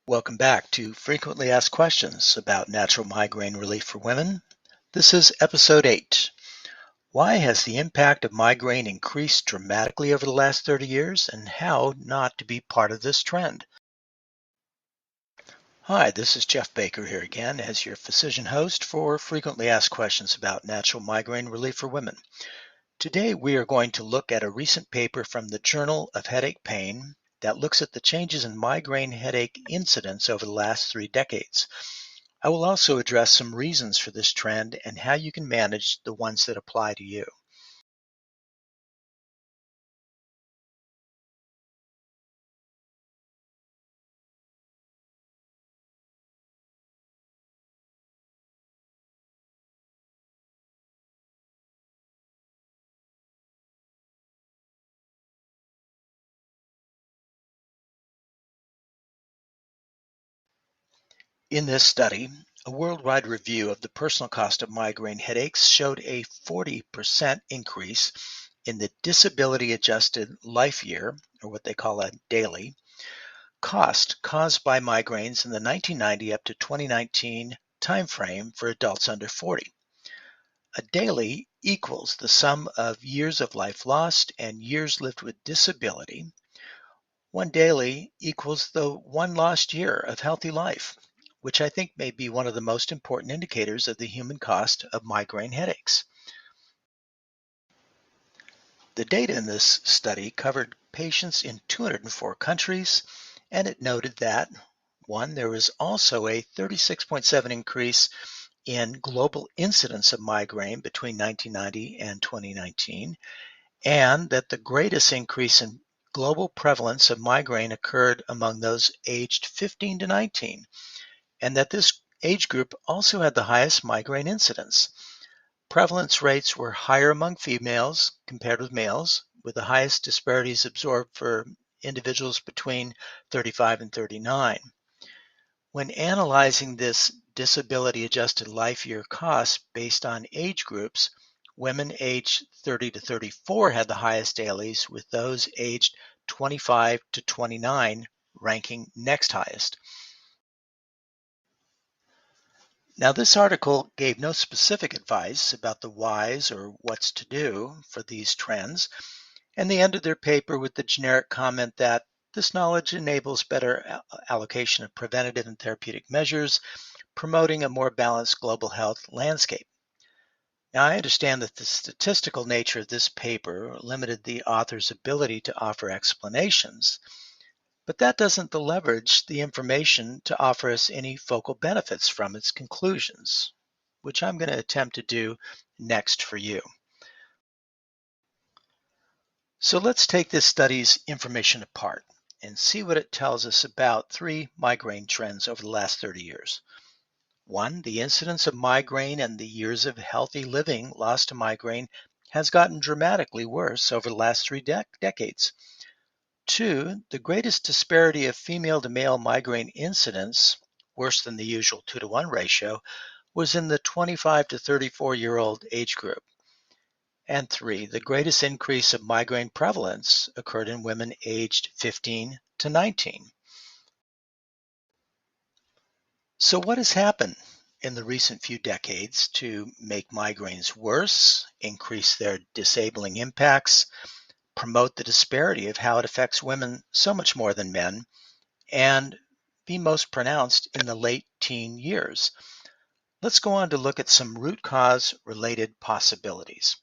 Welcome back to Frequently Asked Questions about Natural Migraine Relief for Women. This is episode 8. Why has the impact of migraine increased dramatically over the last 30 years and how not to be part of this trend? Hi, this is Jeff Baker here again as your physician host for Frequently Asked Questions about Natural Migraine Relief for Women. Today we are going to look at a recent paper from the Journal of Headache Pain that looks at the changes in migraine headache incidence over the last 3 decades. I will also address some reasons for this trend and how you can manage the ones that apply to you. In this study, a worldwide review of the personal cost of migraine headaches showed a 40% increase in the disability adjusted life year, or what they call a daily, cost caused by migraines in the 1990 up to 2019 timeframe for adults under 40. A daily equals the sum of years of life lost and years lived with disability. One daily equals the one lost year of healthy life, which I think may be one of the most important indicators of the human cost of migraine headaches. The data in this study covered patients in 204 countries, and it noted that, one, there was also a 36.7 increase in global incidence of migraine between 1990 and 2019, and that the greatest increase in global prevalence of migraine occurred among those aged 15 to 19, and that this age group also had the highest migraine incidence. Prevalence rates were higher among females compared with males, with the highest disparities observed for individuals between 35 and 39. When analyzing this disability adjusted life year cost based on age groups, women aged 30 to 34 had the highest dailies, with those aged 25 to 29 ranking next highest. Now, this article gave no specific advice about the whys or what's to do for these trends, and they ended their paper with the generic comment that this knowledge enables better allocation of preventative and therapeutic measures, promoting a more balanced global health landscape. Now, I understand that the statistical nature of this paper limited the author's ability to offer explanations, but that doesn't leverage the information to offer us any focal benefits from its conclusions, which I'm going to attempt to do next for you. So let's take this study's information apart and see what it tells us about 3 migraine trends over the last 30 years. 1, the incidence of migraine and the years of healthy living lost to migraine has gotten dramatically worse over the last 3 decades. 2, the greatest disparity of female to male migraine incidence, worse than the usual 2-to-1 ratio, was in the 25 to 34-year-old age group. And 3, the greatest increase of migraine prevalence occurred in women aged 15 to 19. So what has happened in the recent few decades to make migraines worse, increase their disabling impacts, promote the disparity of how it affects women so much more than men, and be most pronounced in the late teen years? Let's go on to look at some root cause related possibilities.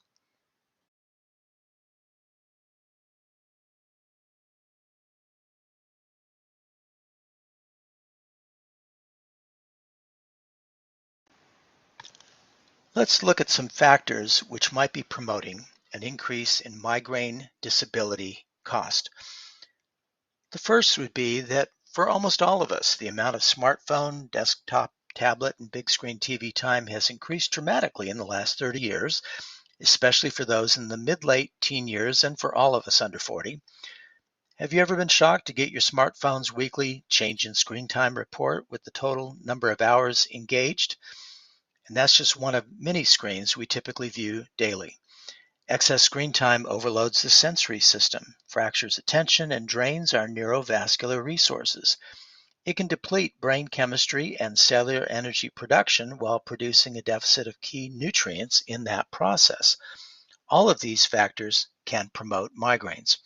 Let's look at some factors which might be promoting an increase in migraine disability cost. The first would be that for almost all of us, the amount of smartphone, desktop, tablet, and big screen TV time has increased dramatically in the last 30 years, especially for those in the mid-late teen years and for all of us under 40. Have you ever been shocked to get your smartphone's weekly change in screen time report with the total number of hours engaged? And that's just one of many screens we typically view daily. Excess screen time overloads the sensory system, fractures attention, and drains our neurovascular resources. It can deplete brain chemistry and cellular energy production while producing a deficit of key nutrients in that process. All of these factors can promote migraines.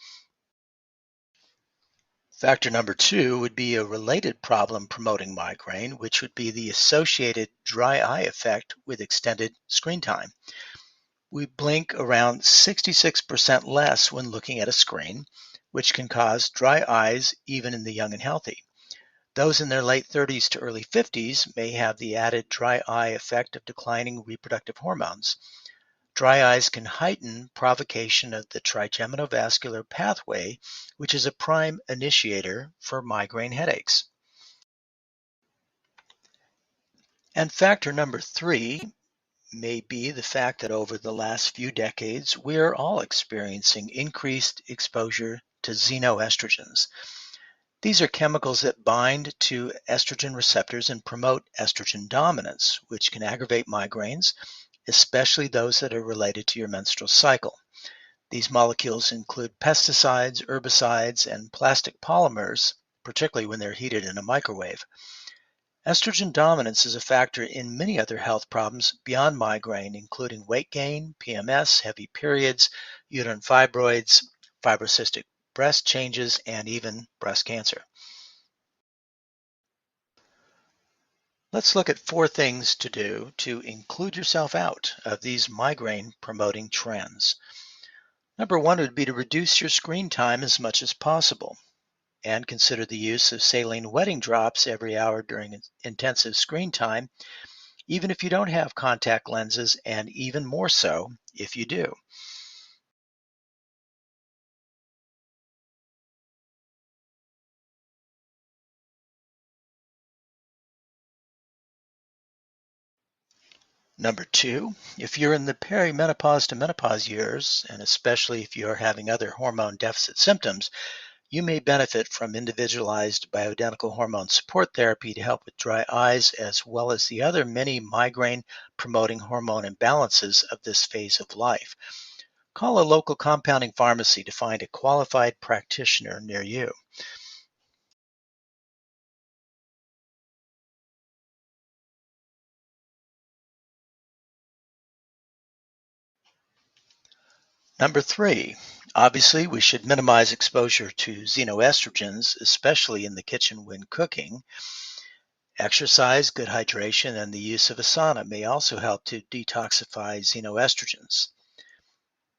Factor number two would be a related problem promoting migraine, which would be the associated dry eye effect with extended screen time. We blink around 66% less when looking at a screen, which can cause dry eyes even in the young and healthy. Those in their late 30s to early 50s may have the added dry eye effect of declining reproductive hormones. Dry eyes can heighten provocation of the trigeminovascular pathway, which is a prime initiator for migraine headaches. And factor number three may be the fact that over the last few decades, we're all experiencing increased exposure to xenoestrogens. These are chemicals that bind to estrogen receptors and promote estrogen dominance, which can aggravate migraines, especially those that are related to your menstrual cycle. These molecules include pesticides, herbicides, and plastic polymers, particularly when they're heated in a microwave. Estrogen dominance is a factor in many other health problems beyond migraine, including weight gain, PMS, heavy periods, uterine fibroids, fibrocystic breast changes, and even breast cancer. Let's look at 4 things to do to include yourself out of these migraine promoting trends. Number 1 would be to reduce your screen time as much as possible and consider the use of saline wetting drops every hour during intensive screen time, even if you don't have contact lenses, and even more so if you do. Number 2, if you're in the perimenopause to menopause years, and especially if you're having other hormone deficit symptoms, you may benefit from individualized bioidentical hormone support therapy to help with dry eyes, as well as the other many migraine promoting hormone imbalances of this phase of life. Call a local compounding pharmacy to find a qualified practitioner near you. Number 3, obviously we should minimize exposure to xenoestrogens, especially in the kitchen when cooking. Exercise, good hydration, and the use of a sauna may also help to detoxify xenoestrogens.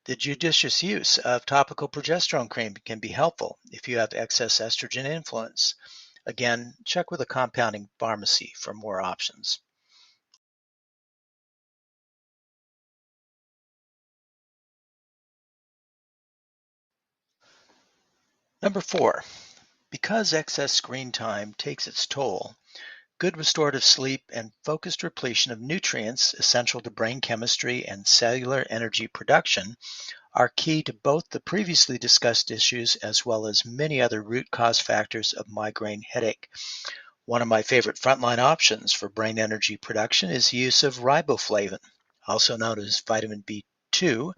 The judicious use of topical progesterone cream can be helpful if you have excess estrogen influence. Again, check with a compounding pharmacy for more options. Number 4, because excess screen time takes its toll, good restorative sleep and focused repletion of nutrients essential to brain chemistry and cellular energy production are key to both the previously discussed issues as well as many other root cause factors of migraine headache. One of my favorite frontline options for brain energy production is the use of riboflavin, also known as vitamin B2,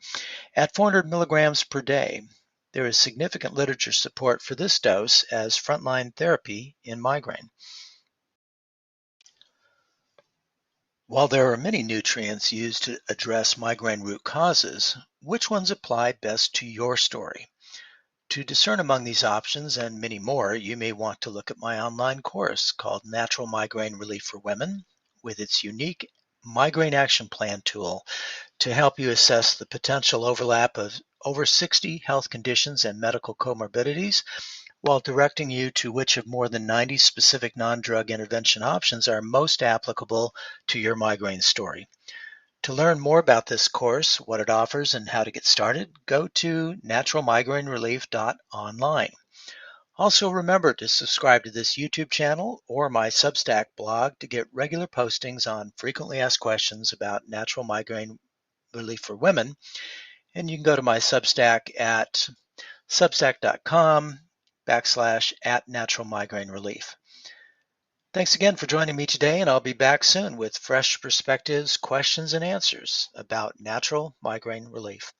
at 400 milligrams per day. There is significant literature support for this dose as frontline therapy in migraine. While there are many nutrients used to address migraine root causes, which ones apply best to your story? To discern among these options and many more, you may want to look at my online course called Natural Migraine Relief for Women, with its unique Migraine Action Plan tool to help you assess the potential overlap of over 60 health conditions and medical comorbidities, while directing you to which of more than 90 specific non-drug intervention options are most applicable to your migraine story. To learn more about this course, what it offers, and how to get started, go to naturalmigrainerelief.online. Also, remember to subscribe to this YouTube channel or my Substack blog to get regular postings on frequently asked questions about natural migraine relief for women. And you can go to my Substack at substack.com/at natural migraine relief. Thanks again for joining me today, and I'll be back soon with fresh perspectives, questions, and answers about natural migraine relief.